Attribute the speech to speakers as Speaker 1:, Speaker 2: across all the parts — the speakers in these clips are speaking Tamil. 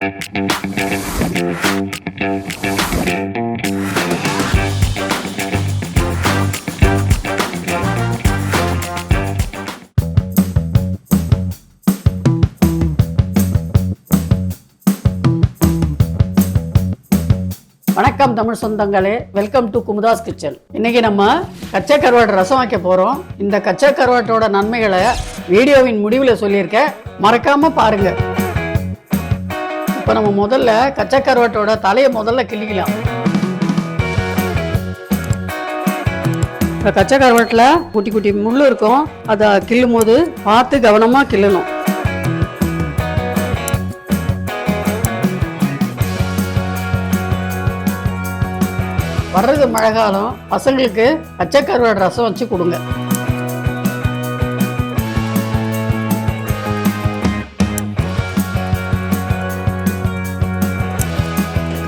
Speaker 1: வணக்கம் தமிழ் சொந்தங்களே, வெல்கம் டு குமுதாஸ் கிச்சன். இன்னைக்கு நம்ம கச்சா கருவாட்டு ரசம் வைக்க போறோம். இந்த கச்சா கருவாட்டோட நன்மைகளை வீடியோவின் முடிவில் சொல்லியிருக்கேன், மறக்காம பாருங்க. இப்போ நம்ம முதல்ல கச்சா கருவாட்டோட தலையை முதல்ல கிள்ளிக்கலாம். இந்த கச்சா கருவாட்டில் குட்டி குட்டி முள் இருக்கும், அதை கிள்ளும் போது பார்த்து கவனமாக கிள்ளணும். வர்றது மழை காலம், பசங்களுக்கு கச்சா கருவாடு ரசம் வச்சு கொடுங்க.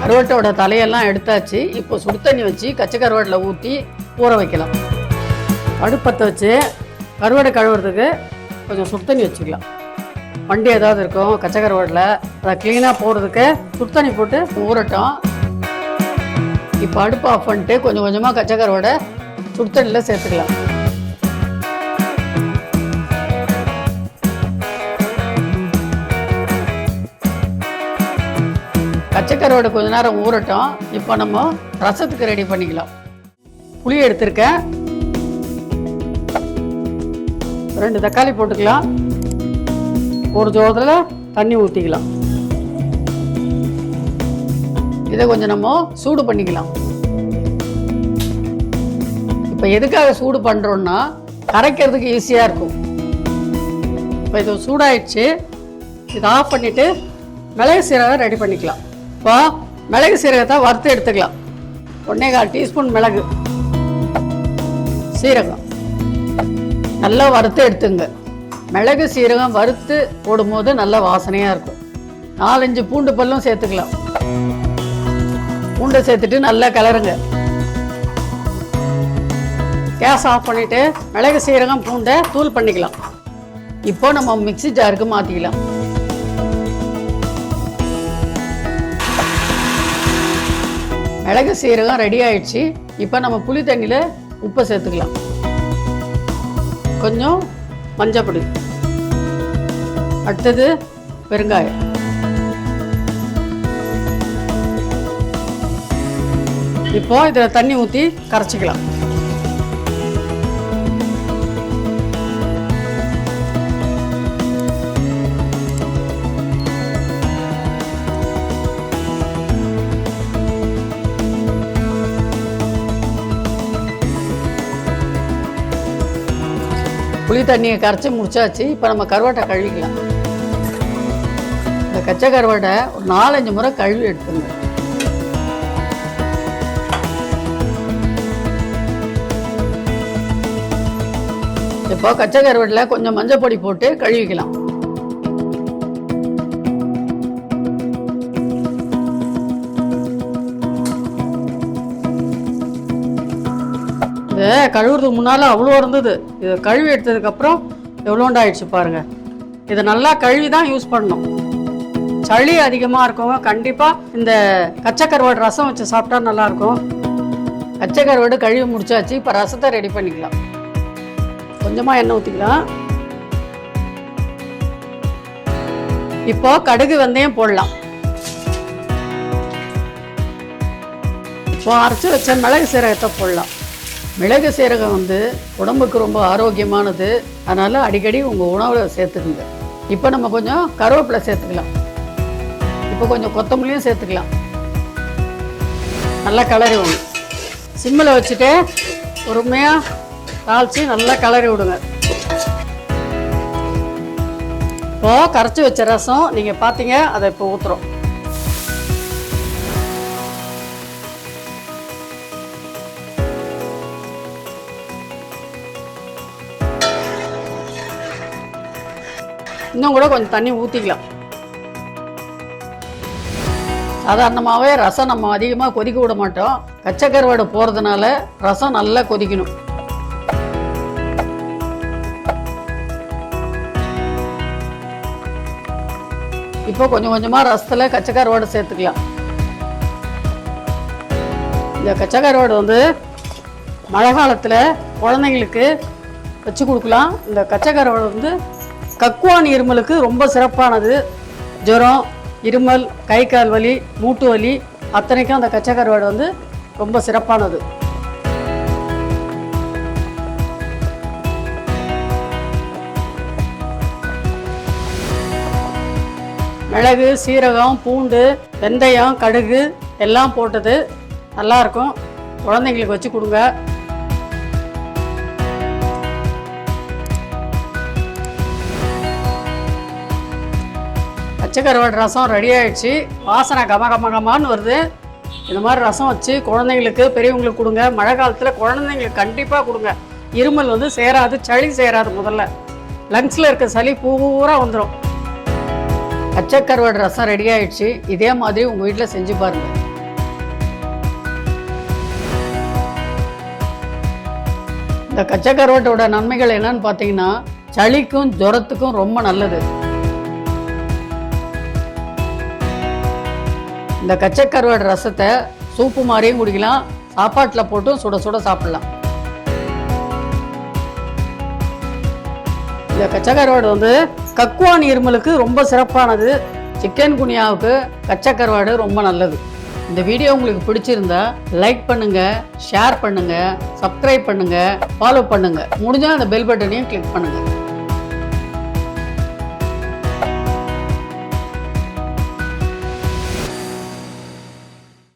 Speaker 1: கருவாட்டோட தலையெல்லாம் எடுத்தாச்சு. இப்போ சுடு தண்ணி வச்சு கச்சா கருவாட்டில் ஊற்றி ஊற வைக்கலாம். அடுப்பத்தை வச்சு கருவாடை கழுவுறதுக்கு கொஞ்சம் சுடு தண்ணி வச்சுக்கலாம். வண்டி ஏதாவது இருக்கும் கச்சா கருவாட்டில், அதை க்ளீனாக போடுறதுக்கு சுடு தண்ணி போட்டு ஊறட்டும். இப்போ அடுப்பு ஆஃப் பண்ணிட்டு கொஞ்சம் கொஞ்சமாக கச்சா கருவாடை சுடு தண்ணியில் சேர்த்துக்கலாம். கச்சா கருவாடை கொஞ்ச நேரம் ஊறட்டும். இப்போ நம்ம ரசத்துக்கு ரெடி பண்ணிக்கலாம். புளி எடுத்திருக்கேன், 2 தக்காளி போட்டுக்கலாம். ஒரு ஜோதில் தண்ணி ஊற்றிக்கலாம். இதை கொஞ்சம் நம்ம சூடு பண்ணிக்கலாம். இப்போ எதுக்காக சூடு பண்ணுறோன்னா கரைக்கிறதுக்கு ஈஸியாக இருக்கும். இப்போ இது சூடாயிடுச்சு, இதை ஆஃப் பண்ணிவிட்டு மிளகு சீரகம் ரெடி பண்ணிக்கலாம். இப்போ மிளகு சீரகத்தை வறுத்து எடுத்துக்கலாம். 1.25 டீஸ்பூன் மிளகு சீரகம் நல்லா வறுத்து எடுத்துங்க. மிளகு சீரகம் வறுத்து போடும்போது நல்ல வாசனையாக இருக்கும். 4-5 பூண்டு பல்லும் சேர்த்துக்கலாம். பூண்டை சேர்த்துட்டு நல்லா கிளறுங்க. கேஸ் ஆஃப் பண்ணிவிட்டு மிளகு சீரகம் பூண்டை தூள் பண்ணிக்கலாம். இப்போ நம்ம மிக்ஸி ஜாருக்கு மாற்றிக்கலாம். மிளகு சீரகம் ரெடி ஆயிடுச்சு. இப்போ நம்ம புளி தண்ணியில் உப்பை சேர்த்துக்கலாம். கொஞ்சம் மஞ்சள் பொடி, அடுத்தது பெருங்காயம். இப்போ இதில் தண்ணி ஊற்றி கரைச்சிக்கலாம். புளி தண்ணியை கரைச்சி முடிச்சாச்சு. இப்போ நம்ம கருவாட்டை கழுவிக்கலாம். இந்த கச்சா கருவாட்டை ஒரு 4-5 முறை கழுவி எடுத்துங்க. இப்போ கச்சா கருவாட்டில் கொஞ்சம் மஞ்சள் பொடி போட்டு கழுவிக்கலாம். இது கழுவுறதுக்கு முன்னால் அவ்வளோ இருந்தது, இது கழுவி எடுத்ததுக்கப்புறம் எவ்வளோண்டாயிடுச்சு பாருங்கள். இதை நல்லா கழுவி தான் யூஸ் பண்ணணும். சளி அதிகமாக இருக்கவங்க கண்டிப்பாக இந்த கச்சா கருவாடு ரசம் வச்சு சாப்பிட்டா நல்லாயிருக்கும். கச்சா கருவாடு கழுவி முடிச்சாச்சு. இப்போ ரசத்தை ரெடி பண்ணிக்கலாம். கொஞ்சமாக எண்ணெய் ஊற்றிக்கலாம். இப்போ கடுகு வெந்தயம் போடலாம். இப்போ அரைச்சி வச்ச மிளகு சீரகத்தை போடலாம். மிளகு சீரகம் உடம்புக்கு ரொம்ப ஆரோக்கியமானது, அதனால் அடிக்கடி உங்கள் உணவில் சேர்த்துக்குங்க. இப்போ நம்ம கொஞ்சம் கருவேப்பிலை சேர்த்துக்கலாம். இப்போ கொஞ்சம் கொத்தமல்லியும் சேர்த்துக்கலாம். நல்லா கிளறி விடுங்க. சிம்மில் வச்சுட்டு பொறுமையாக தாளித்து நல்லா கிளறி விடுங்க. இப்போது கரைச்சி வச்ச ரசம் நீங்கள் பார்த்தீங்க, அதை இப்போ ஊற்றுறோம். இன்னும் கூட கொஞ்சம் தண்ணி ஊற்றிக்கலாம். சாதாரணமாகவே ரசம் நம்ம அதிகமாக கொதிக்க விட மாட்டோம். கச்சா கருவாடு போகிறதுனால ரசம் நல்லா கொதிக்கணும். இப்போ கொஞ்சம் கொஞ்சமாக ரசத்தில் கச்சை கருவாடு சேர்த்துக்கலாம். இந்த கச்சை கருவாடு வந்து மழை காலத்தில் குழந்தைங்களுக்கு வச்சு கொடுக்கலாம். இந்த கச்சை கருவாடு வந்து கக்குவான் இருமலுக்கு ரொம்ப சிறப்பானது. ஜுரம், இருமல், கை கால் வலி, மூட்டு வலி அத்தனைக்கும் அந்த கச்சை கருவாடு வந்து ரொம்ப சிறப்பானது. மிளகு, சீரகம், பூண்டு, வெந்தயம், கடுகு எல்லாம் போட்டது நல்லாயிருக்கும். குழந்தைங்களுக்கு வச்சு கொடுங்க. பச்சை கருவாடு ரசம் ரெடி ஆகிடுச்சு. வாசனை கமகமகமான்னு வருது. இந்த மாதிரி ரசம் வச்சு குழந்தைங்களுக்கு பெரியவங்களுக்கு கொடுங்க. மழை காலத்தில் குழந்தைங்களுக்கு கண்டிப்பாக கொடுங்க. இருமல் வந்து சேராது, சளி சேராது. முதல்ல லங்ஸில் இருக்க சளி பூரா வந்துடும். பச்சை கருவாடு ரசம் ரெடி ஆகிடுச்சு. இதே மாதிரி உங்கள் வீட்டில் செஞ்சு பாருங்கள். இந்த கச்சை கருவாட்டோட நன்மைகள் என்னன்னு பார்த்தீங்கன்னா சளிக்கும் ஜுரத்துக்கும் ரொம்ப நல்லது. இந்த கச்சை கருவாடு ரசத்தை சூப்பு மாதிரியும் குடிக்கலாம், சாப்பாட்டில் போட்டும் சுட சுட சாப்பிடலாம். இந்த கச்சை கருவாடு வந்து கக்குவான் இருமலுக்கு ரொம்ப சிறப்பானது. சிக்கன் குனியாவுக்கு கச்சை கருவாடு ரொம்ப நல்லது. இந்த வீடியோ உங்களுக்கு பிடிச்சிருந்தா லைக் பண்ணுங்கள், ஷேர் பண்ணுங்கள், சப்ஸ்கிரைப் பண்ணுங்கள், ஃபாலோ பண்ணுங்கள். முடிஞ்சால் அந்த பெல் பட்டனையும் கிளிக் பண்ணுங்கள்.